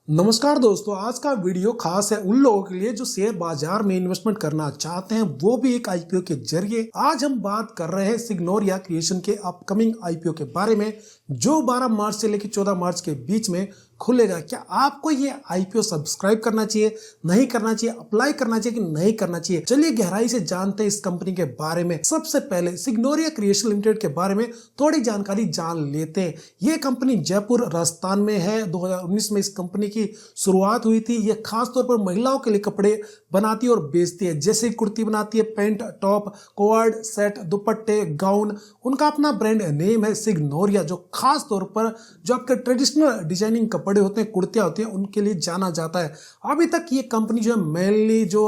नमस्कार दोस्तों, आज का वीडियो खास है उन लोगों के लिए जो शेयर बाजार में इन्वेस्टमेंट करना चाहते हैं, वो भी एक आईपीओ के जरिए। आज हम बात कर रहे हैं सिग्नोरिया क्रिएशन के अपकमिंग आईपीओ के बारे में, जो 12 मार्च से लेकर 14 मार्च के बीच में खुलेगा। क्या आपको ये आईपीओ सब्सक्राइब करना चाहिए, नहीं करना चाहिए, अप्लाई करना चाहिए कि नहीं करना चाहिए? चलिए गहराई से जानते हैं इस कंपनी के बारे में। सबसे पहले सिग्नोरिया क्रिएशन लिमिटेड के बारे में थोड़ी जानकारी जान लेते हैं। ये कंपनी जयपुर राजस्थान में है। 2019 में इस कंपनी की शुरुआत हुई थी। ये खास तौर पर महिलाओं के लिए कपड़े बनाती है और बेचती है, जैसे कुर्ती बनाती है, पैंट, टॉप, कोवर्ड, सेट, दुपट्टे, गाउन। उनका अपना ब्रांड नेम है सिग्नोरिया, जो खास तौर पर जो आपके ट्रेडिशनल डिजाइनिंग कपड़े होते हैं, कुर्तियां होती हैं, उनके लिए जाना जाता है। अभी तक ये कंपनी जो है मेनली जो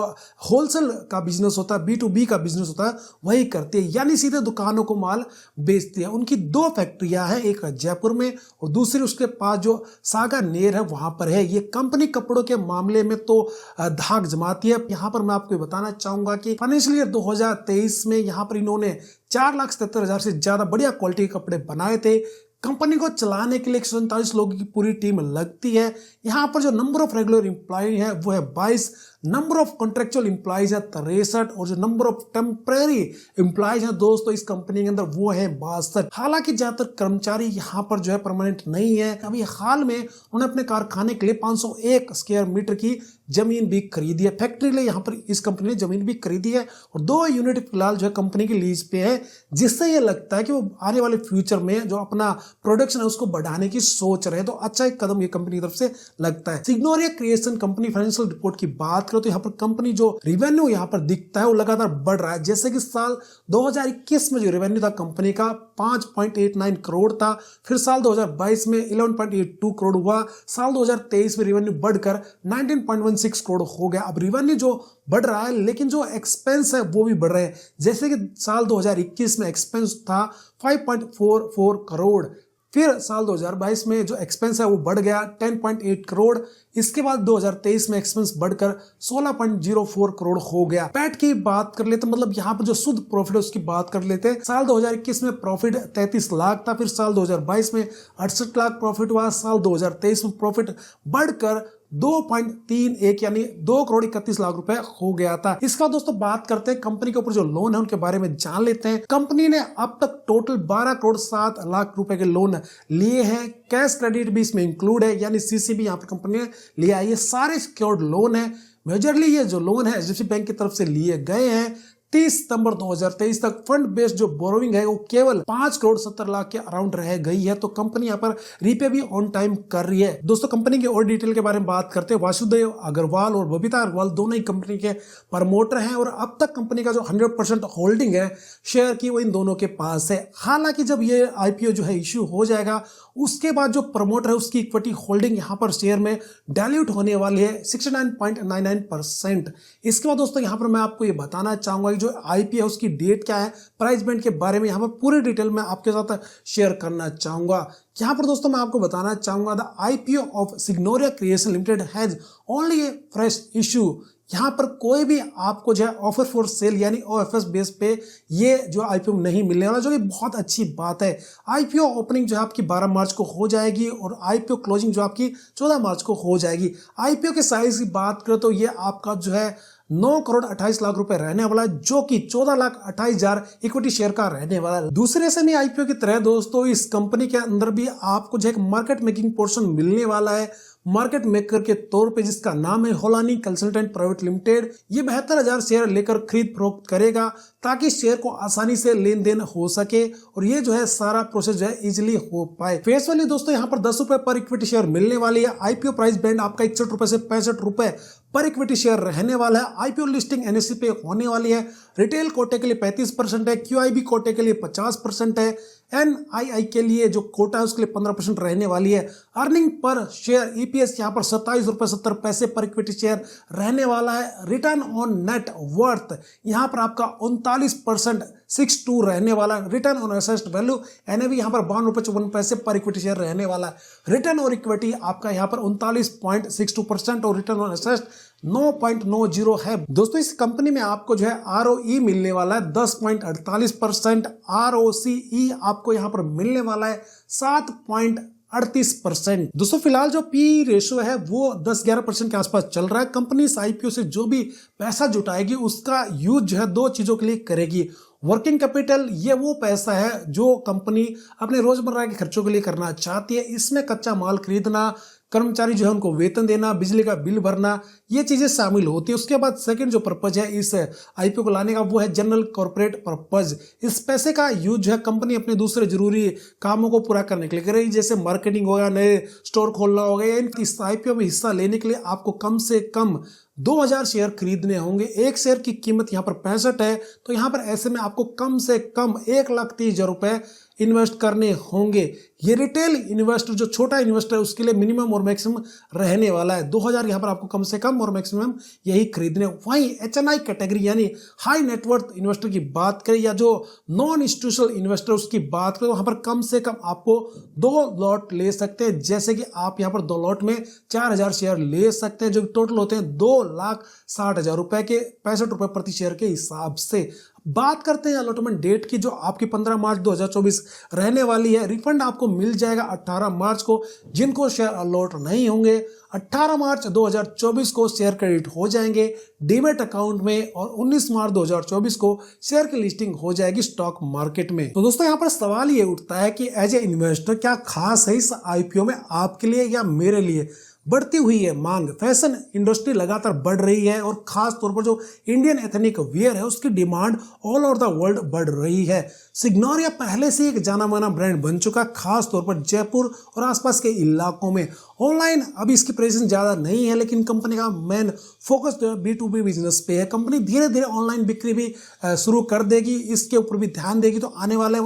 होलसेल का बिजनेस होता है, B2B का बिजनेस होता है, वही करती है, यानी सीधे दुकानों को माल बेचती है। उनकी 2 फैक्ट्रियां हैं, एक जयपुर में और दूसरी उसके पास जो सागानेर है वहां पर है। ये कंपनी कपड़ों के मामले में तो धाक जमाती है। यहां पर मैं आपको बताना चाहूंगा कि फाइनेंशियल ईयर 2023 में यहां पर इन्होंने 4,77,000 से ज्यादा बढ़िया क्वालिटी के कपड़े बनाए थे। कंपनी को चलाने के लिए 147 लोगों की पूरी टीम लगती है। यहाँ पर जो नंबर ऑफ रेगुलर एम्प्लॉय है वो है 22, नंबर ऑफ कॉन्ट्रेक्चुअल एम्प्लॉयज है 63 और जो नंबर ऑफ टेम्परेरी एम्प्लॉयज है दोस्तों इस कंपनी के अंदर वो है 62। हालांकि ज्यादातर कर्मचारी यहाँ पर जो है परमानेंट नहीं है। अभी हाल में उन्होंने अपने कारखाने के लिए 501 स्क्वायर मीटर की जमीन भी खरीदी है। फैक्ट्री के लिए यहाँ पर इस कंपनी ने जमीन भी खरीदी है और 2 यूनिट फिलहाल जो है कंपनी की लीज पे है, जिससे ये लगता है कि वो आने वाले फ्यूचर में जो अपना प्रोडक्शन है उसको बढ़ाने की सोच रहे हैं। तो अच्छा एक कदम ये कंपनी की तरफ से लगता है। सिग्नोरिया क्रिएशन कंपनी फाइनेंशियल रिपोर्ट की बात करो तो यहाँ पर कंपनी जो रिवेन्यू यहाँ पर दिखता है वो लगातार बढ़ रहा है। जैसे कि साल 2021 में जो रेवेन्यू था कंपनी का 5.89 करोड़ था, फिर साल 2022 में 11.82 करोड़ हुआ, साल 2023 में रेवेन्यू बढ़कर 19.16 करोड़ हो गया। अब रेवेन्यू जो बढ़ रहा है लेकिन जो एक्सपेंस है वो भी बढ़ रहे हैं। जैसे कि साल 2021 में एक्सपेंस था 5.44 करोड़, फिर साल 2022 में जो एक्सपेंस है वो बढ़ गया 10.8 करोड़, इसके बाद 2023 में एक्सपेंस बढ़कर 16.04 करोड़ हो गया। पैट की बात कर लेते, मतलब यहाँ पर जो शुद्ध प्रॉफिट है उसकी बात कर लेते हैं। साल 2021 में प्रॉफिट 33 लाख था, फिर साल 2022 में 68 लाख प्रॉफिट हुआ, साल 2023 में प्रॉफिट बढ़कर 2.31 यानी 2 करोड़ 31 लाख रुपए हो गया था। इसका दोस्तों बात करते हैं कंपनी के ऊपर जो लोन है उनके बारे में जान लेते हैं। कंपनी ने अब तक टोटल 12 करोड़ 7 लाख रुपए के लोन लिए हैं। कैश क्रेडिट भी इसमें इंक्लूड है, यानी सीसी भी यहाँ पर कंपनी ने लिया है। ये सारे सिक्योर्ड लोन है। मेजरली ये जो लोन है एचडीएफसी बैंक की तरफ से लिए गए हैं। 30 सितंबर 2023 तक फंड बेस्ड जो बोरोइंग है वो केवल 5 करोड़ 70 लाख के अराउंड रह गई है। तो कंपनी यहाँ पर रीपे भी ऑन टाइम कर रही है। दोस्तों कंपनी की और डिटेल के बारे में बात करते हैं। वासुदेव अग्रवाल और बबीता अग्रवाल दोनों ही कंपनी के प्रमोटर हैं और अब तक कंपनी का जो 100% होल्डिंग है शेयर की वो इन दोनों के पास है। हालांकि जब ये आईपीओ जो है इश्यू हो जाएगा उसके बाद जो प्रमोटर है उसकी इक्विटी होल्डिंग यहाँ पर शेयर में डाइल्यूट होने वाली है 69.99%। इसके बाद दोस्तों यहाँ पर मैं आपको ये बताना चाहूंगा कि जो आईपीओ है उसकी डेट क्या है, प्राइस बैंड के बारे में यहाँ पर पूरी डिटेल में आपके साथ शेयर करना चाहूंगा। यहाँ पर दोस्तों मैं आपको बताना चाहूंगा the IPO of सिग्नोरिया creation limited has only A fresh issue. यहाँ पर कोई भी आपको जो है ऑफर फॉर सेल यानी ओएफएस बेस पे ये जो आईपीओ नहीं मिलने वाला, जो कि बहुत अच्छी बात है। आईपीओ ओपनिंग जो है आपकी 12 मार्च को हो जाएगी और आईपीओ क्लोजिंग जो आपकी 14 मार्च को हो जाएगी। आईपीओ के साइज की बात करें तो ये आपका जो है 9 करोड़ 28 लाख रुपए रहने वाला है, जो कि 14 लाख 28,000 इक्विटी शेयर का रहने वाला है। दूसरे से नहीं आईपीओ की तरह दोस्तों इस कंपनी के अंदर भी आपको जो एक मार्केट मेकिंग पोर्शन मिलने वाला है मार्केट मेकर के तौर पे, जिसका नाम है होलानी कंसल्टेंट प्राइवेट लिमिटेड। ये 72,000 शेयर लेकर खरीद फरोख्त करेगा ताकि शेयर को आसानी से लेन देन हो सके और ये जो है सारा प्रोसेस जो है इजिली हो पाए। फेस वैल्यू दोस्तों यहाँ पर 10 रुपए पर इक्विटी शेयर मिलने वाली है। आईपीओ प्राइस बैंड आपका 61 रुपए से 65 रुपए पर इक्विटी शेयर रहने वाला है। आईपीओ लिस्टिंग एनएससी पे होने वाली है। रिटेल कोटे के लिए 35% है, क्यूआईबी कोटे के लिए 50% है, एनआईआई के लिए जो कोटा है उसके लिए 15% रहने वाली है। अर्निंग पर शेयर ईपीएस यहाँ पर 27 रुपए 70 पैसे पर इक्विटी शेयर रहने वाला है। रिटर्न ऑन नेट वर्थ यहाँ पर आपका 39% 62 रहने वाला है। Return on asset value NAV यहाँ पर 52 रुपए 54 पैसे पर इक्विटी शेयर रहने वाला है। रिटर्न और इक्विटी आपका यहाँ पर 39.62% और रिटर्न ऑन एसेट 9.90 है। दोस्तों इस कंपनी में आपको जो है आरओई मिलने वाला है 10.48%, आरओसीई आपको यहाँ पर मिलने वाला है 7. 38%। दोस्तों फिलहाल जो पी रेशो है वो 10-11% के आसपास चल रहा है। कंपनी इस आईपीओ से जो भी पैसा जुटाएगी उसका यूज जो है दो चीजों के लिए करेगी। वर्किंग कैपिटल, ये वो पैसा है जो कंपनी अपने रोजमर्रा के खर्चों के लिए करना चाहती है। इसमें कच्चा माल खरीदना, कर्मचारी जो है उनको वेतन देना, बिजली का बिल भरना, ये चीजें शामिल होती है। उसके बाद सेकंड जो पर्पज है इस आईपीओ को लाने का वो है जनरल कॉर्पोरेट पर्पज। इस पैसे का यूज है कंपनी अपने दूसरे जरूरी कामों को पूरा करने के लिए करेगी, जैसे मार्केटिंग होगा, नए स्टोर खोलना होगा। इस आईपीओ में हिस्सा लेने के लिए आपको कम से कम 2000 शेयर खरीदने होंगे। एक शेयर की कीमत यहाँ पर 65 है, तो यहाँ पर ऐसे में आपको कम से कम 1,30,000 रुपए इन्वेस्ट करने होंगे। ये रिटेल इन्वेस्टर, जो छोटा इन्वेस्टर है, उसके लिए मिनिमम और मैक्सिमम रहने वाला है। 2000 यहाँ पर आपको कम से कम और मैक्सिमम यही खरीदने। वहीं एचएनआई कैटेगरी यानी हाई नेटवर्थ इन्वेस्टर की बात करें या जो नॉन इंस्टीट्यूशनल इन्वेस्टर उसकी बात करें, वहां पर कम से कम आपको 2 लॉट ले सकते हैं। जैसे कि आप यहाँ पर 2 लॉट में 4000 शेयर ले सकते हैं, जो टोटल होते हैं 2,60,000 रुपए के, 65 रुपए प्रति शेयर के हिसाब से। बात करते हैं अलॉटमेंट डेट की, जो आपकी 15 मार्च 2024 रहने वाली है। रिफंड आपको मिल जाएगा 18 मार्च को। जिनको शेयर अलॉट नहीं होंगे 18 मार्च 2024 को शेयर क्रेडिट हो जाएंगे डीमेट अकाउंट में, और 19 मार्च 2024 को शेयर की लिस्टिंग हो जाएगी स्टॉक मार्केट में। तो दोस्तों यहाँ पर सवाल ये उठता है कि एज ए इन्वेस्टर क्या खास है इस आईपीओ में आपके लिए या मेरे लिए। बढ़ती हुई है मांग, फैशन इंडस्ट्री लगातार बढ़ रही है और खास तौर पर जो इंडियन एथनिक वियर है उसकी demand all over the world बढ़ रही है। सिग्नोरिया पहले से एक जाना माना ब्रांड बन चुका, खास तौर पर जयपुर और आसपास के इलाकों में। ऑनलाइन अभी इसकी प्रेजेंस ज्यादा नहीं है, लेकिन कंपनी का मेन फोकस जो है B2B बिजनेस पे है। कंपनी धीरे धीरे ऑनलाइन बिक्री भी शुरू कर देगी, इसके ऊपर भी ध्यान देगी। तो आने वाले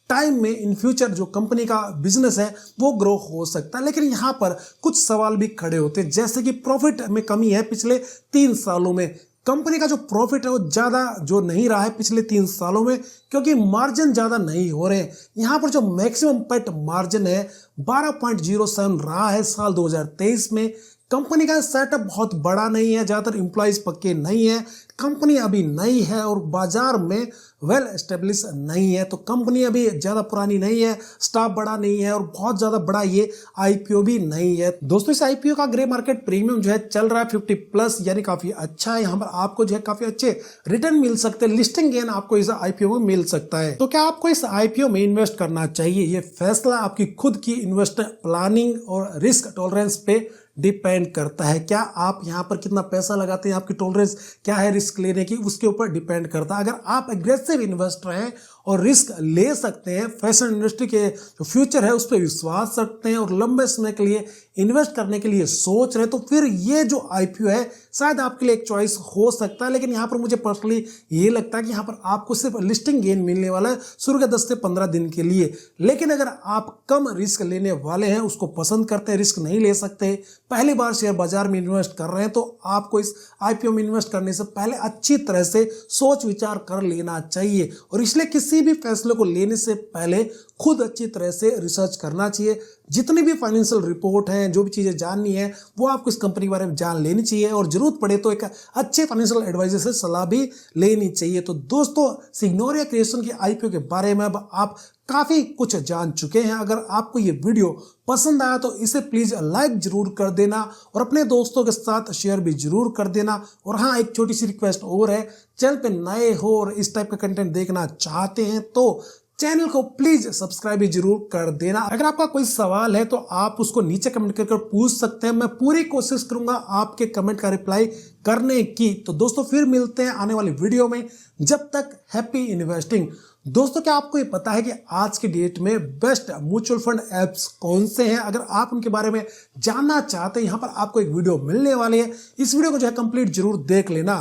टाइम में इन फ्यूचर जो कंपनी का बिजनेस है वो ग्रो हो सकता है। लेकिन यहाँ पर कुछ सवाल भी खड़े होते हैं, जैसे कि प्रॉफिट में कमी है पिछले 3 सालों में। कंपनी का जो प्रॉफिट है वो ज्यादा जो नहीं रहा है पिछले 3 सालों में, क्योंकि मार्जिन ज्यादा नहीं हो रहे हैं। यहाँ पर जो मैक्सिमम पेट मार्जिन है 12.07 रहा है साल 2023 में। कंपनी का सेटअप बहुत बड़ा नहीं है, ज्यादातर एम्प्लॉइज पक्के नहीं है, कंपनी अभी नई है और बाजार में वेल एस्टेब्लिश नहीं है। तो कंपनी अभी ज्यादा पुरानी नहीं है, स्टाफ बड़ा नहीं है और बहुत ज्यादा बड़ा ये आईपीओ भी नहीं है। दोस्तों इस आईपीओ का ग्रे मार्केट प्रीमियम जो है चल रहा है 50+ यानी काफी अच्छा है। यहाँ पर आपको जो है काफी अच्छे रिटर्न मिल सकते हैं, लिस्टिंग गेन आपको इस आईपीओ में मिल सकता है। तो क्या आपको इस आईपीओ में इन्वेस्ट करना चाहिए? ये फैसला आपकी खुद की इन्वेस्टमेंट प्लानिंग और रिस्क टॉलरेंस पे डिपेंड करता है। क्या आप यहाँ पर कितना पैसा लगाते हैं, आपकी टॉलरेंस क्या है रिस्क लेने की, उसके ऊपर डिपेंड करता है। अगर आप एग्रेसिव इन्वेस्टर हैं और रिस्क ले सकते हैं, फैशन इंडस्ट्री के जो फ्यूचर है उस पर विश्वास रखते हैं और लंबे समय के लिए इन्वेस्ट करने के लिए सोच रहे हैं, तो फिर ये जो आईपीओ है शायद आपके लिए एक चॉइस हो सकता है। लेकिन यहाँ पर मुझे पर्सनली ये लगता है कि यहाँ पर आपको सिर्फ लिस्टिंग गेन मिलने वाला है शुरू के 10 से 15 दिन के लिए। लेकिन अगर आप कम रिस्क लेने वाले हैं, उसको पसंद करते हैं, रिस्क नहीं ले सकते, पहली बार शेयर बाजार में इन्वेस्ट कर रहे हैं, तो आपको इस आईपीओ में इन्वेस्ट करने से पहले अच्छी तरह से सोच विचार कर लेना चाहिए। और इसलिए किसी भी फैसले को लेने से पहले खुद अच्छी तरह से रिसर्च करना चाहिए। जितनी भी फाइनेंशियल रिपोर्ट हैं, जो भी चीजें जाननी है, वो आपको इस कंपनी के बारे में जान लेनी चाहिए और जरूरत पड़े तो एक अच्छे फाइनेंशियल एडवाइजर से सलाह भी लेनी चाहिए। तो दोस्तों सिग्नोरिया क्रिएशन के आईपीओ के बारे में अब आप काफी कुछ जान चुके हैं। अगर आपको ये वीडियो पसंद आया तो इसे प्लीज लाइक जरूर कर देना और अपने दोस्तों के साथ शेयर भी जरूर कर देना। और हाँ, एक छोटी सी रिक्वेस्ट और है, चैनल पे नए हो और इस टाइप का कंटेंट देखना चाहते हैं तो चैनल को प्लीज सब्सक्राइब भी जरूर कर देना। अगर आपका कोई सवाल है तो आप उसको नीचे कमेंट करके पूछ सकते हैं, मैं पूरी कोशिश करूंगा आपके कमेंट का रिप्लाई करने की। तो दोस्तों फिर मिलते हैं आने वाली वीडियो में, जब तक हैप्पी इन्वेस्टिंग। दोस्तों क्या आपको ये पता है कि आज की डेट में बेस्ट म्यूचुअल फंड एप्स कौन से हैं? अगर आप उनके बारे में जानना चाहते हैं, यहाँ पर आपको एक वीडियो मिलने वाली है, इस वीडियो को जो है कंप्लीट जरूर देख लेना।